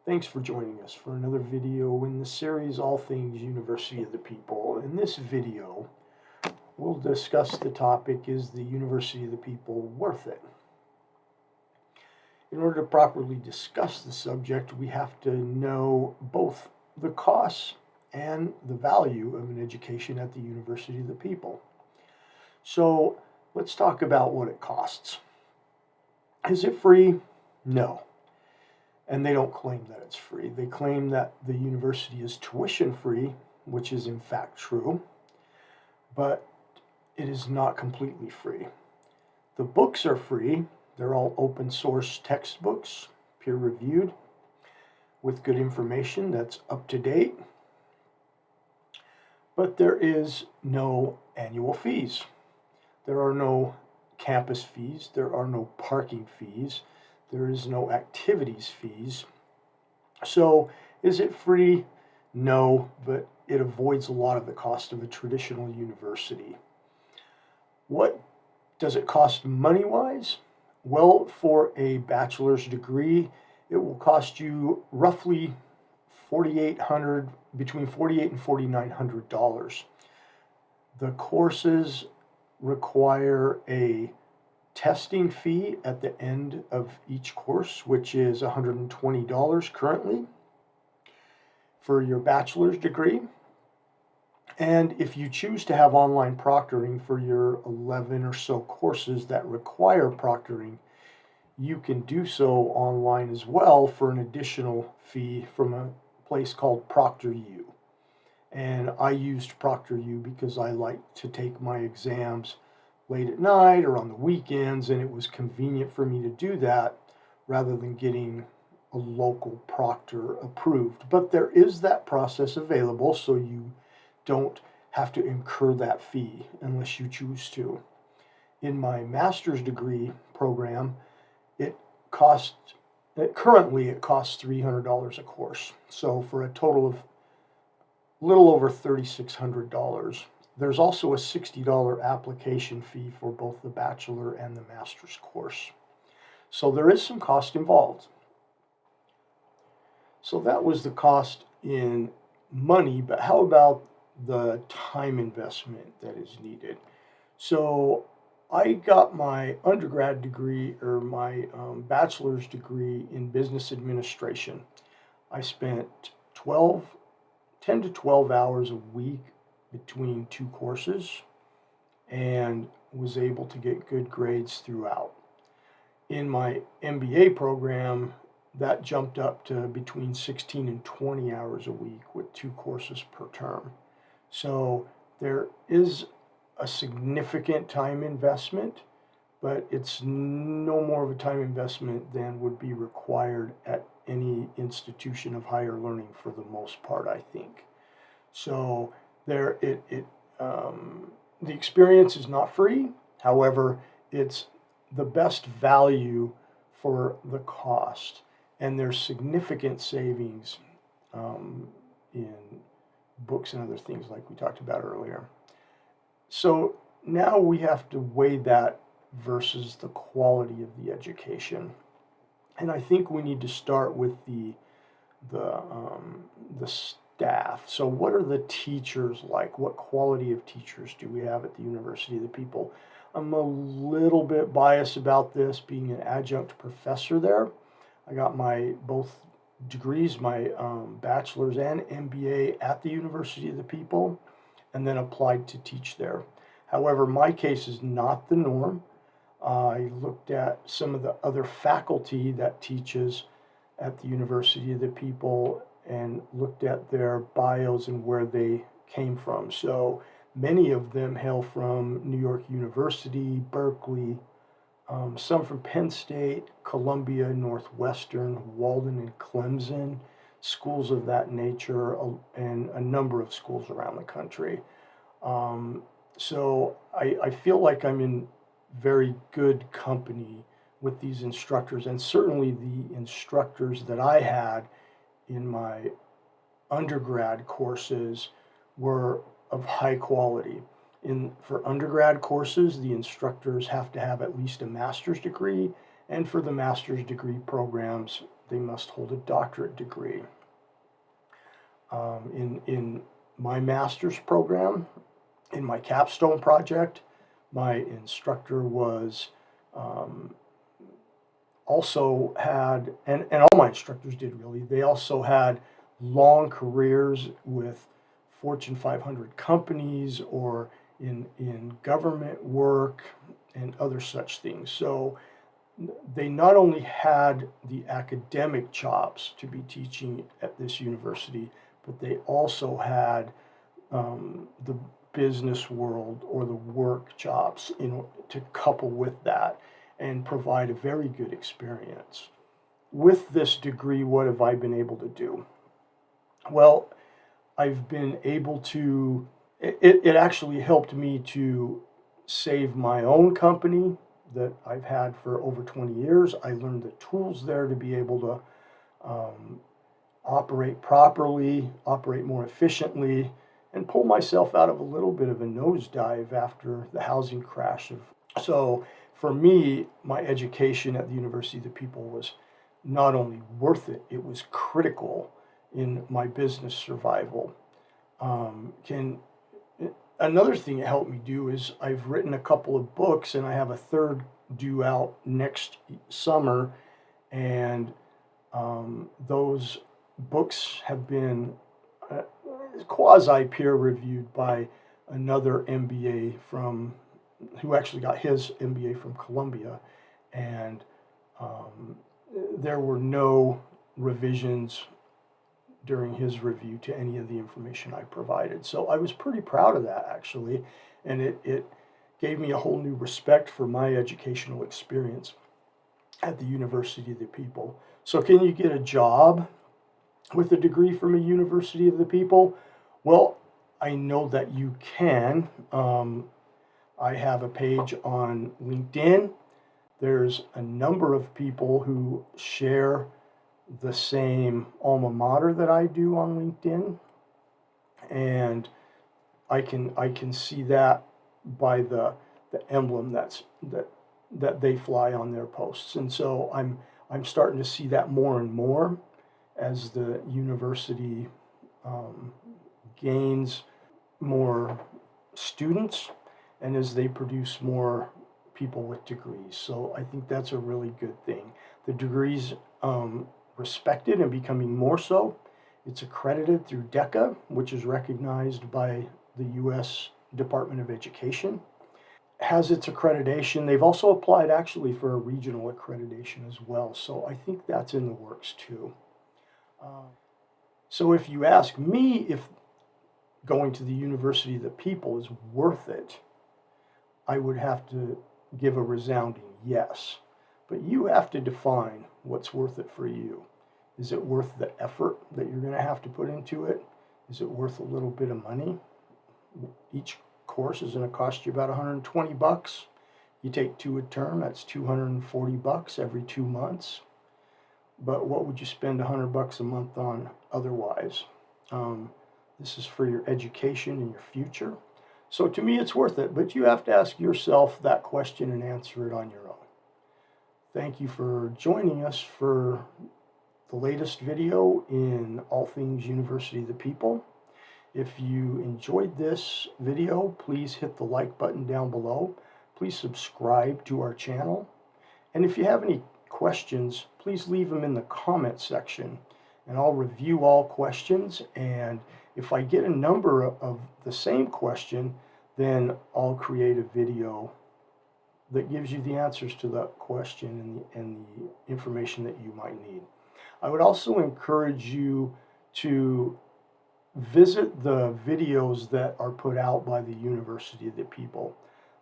Thanks for joining us for another video in the series All Things University of the People. In this video, we'll discuss the topic, is the University of the People worth it? In order to properly discuss the subject, we have to know both the costs and the value of an education at the University of the People. So let's talk about what it costs. Is it free? No. And they don't claim that it's free. They claim that the university is tuition free, which is in fact true, but it is not completely free. The books are free. They're all open source textbooks, peer reviewed, with good information that's up to date. But there is no annual fees. There are no campus fees. There are no parking fees. There is no activities fees. So is it free? No, but it avoids a lot of the cost of a traditional university. What does it cost money-wise? Well, for a bachelor's degree, it will cost you roughly between $4,800 and $4,900. The courses require a testing fee at the end of each course, which is $120 currently for your bachelor's degree. And if you choose to have online proctoring for your 11 or so courses that require proctoring, you can do so online as well for an additional fee from a place called ProctorU. And I used ProctorU because I like to take my exams late at night or on the weekends, and it was convenient for me to do that rather than getting a local proctor approved. But there is that process available, so you don't have to incur that fee unless you choose to. In my master's degree program, currently it costs $300 a course. So for a total of a little over $3,600. There's also a $60 application fee for both the bachelor and the master's course. So there is some cost involved. So that was the cost in money, but how about the time investment that is needed? So I got my undergrad degree, or my bachelor's degree, in business administration. I spent 10 to 12 hours a week between two courses and was able to get good grades throughout. In my MBA program, that jumped up to between 16 and 20 hours a week with two courses per term. So there is a significant time investment, but it's no more of a time investment than would be required at any institution of higher learning for the most part, I think. So the experience is not free. However, it's the best value for the cost, and there's significant savings in books and other things like we talked about earlier. So now we have to weigh that versus the quality of the education, and I think we need to start with the staff. So what are the teachers like? What quality of teachers do we have at the University of the People? I'm a little bit biased about this, being an adjunct professor there. I got my both degrees, my bachelor's and MBA at the University of the People, and then applied to teach there. However, my case is not the norm. I looked at some of the other faculty that teaches at the University of the People and looked at their bios and where they came from. So many of them hail from New York University, Berkeley, some from Penn State, Columbia, Northwestern, Walden, and Clemson, schools of that nature, and a number of schools around the country. So I feel like I'm in very good company with these instructors, and certainly the instructors that I had in my undergrad courses were of high quality. For undergrad courses, the instructors have to have at least a master's degree, and for the master's degree programs, they must hold a doctorate degree. In my master's program, in my capstone project, my instructor was also had, and all my instructors did really, they also had long careers with Fortune 500 companies or in government work and other such things. So they not only had the academic chops to be teaching at this university, but they also had the business world or the work chops to couple with that and provide a very good experience. With this degree, what have I been able to do? Well, I've been able to, it actually helped me to save my own company that I've had for over 20 years. I learned the tools there to be able to operate properly, operate more efficiently, and pull myself out of a little bit of a nosedive after the housing crash. So for me, my education at the University of the People was not only worth it, it was critical in my business survival. Another thing it helped me do is I've written a couple of books, and I have a third due out next summer, and those books have been quasi peer reviewed by another MBA who actually got his MBA from Columbia, and there were no revisions during his review to any of the information I provided. So I was pretty proud of that, actually, and it gave me a whole new respect for my educational experience at the University of the People. So can you get a job with a degree from a University of the People? Well, I know that you can. I have a page on LinkedIn. There's a number of people who share the same alma mater that I do on LinkedIn, and I can see that by the emblem that they fly on their posts. And so I'm starting to see that more and more as the university gains more students and as they produce more people with degrees. So I think that's a really good thing. The degrees respected and becoming more so. It's accredited through DECA, which is recognized by the U.S. Department of Education. Has its accreditation. They've also applied actually for a regional accreditation as well. So I think that's in the works too. So if you ask me if going to the University of the People is worth it, I would have to give a resounding yes. But you have to define what's worth it for you. Is it worth the effort that you're going to have to put into it? Is it worth a little bit of money? Each course is going to cost you about $120. You take 2 a term, that's $240 every 2 months. But what would you spend $100 a month on otherwise? This is for your education and your future. So to me, it's worth it, but you have to ask yourself that question and answer it on your own. Thank you for joining us for the latest video in all things University of the People. If you enjoyed this video, please hit the like button down below. Please subscribe to our channel. And if you have any questions, please leave them in the comment section, and I'll review all questions. And if I get a number of the same question, then I'll create a video that gives you the answers to that question and the information that you might need. I would also encourage you to visit the videos that are put out by the University of the People.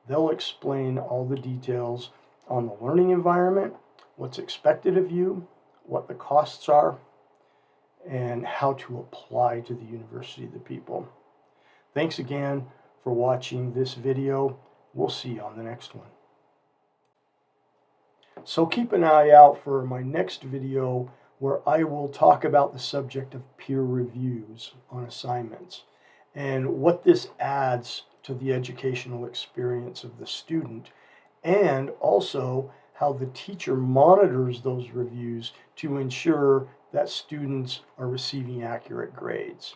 They'll explain all the details on the learning environment, what's expected of you, what the costs are, and how to apply to the University of the People. Thanks again for watching this video. We'll see you on the next one. So keep an eye out for my next video, where I will talk about the subject of peer reviews on assignments and what this adds to the educational experience of the student, and also how the teacher monitors those reviews to ensure that students are receiving accurate grades.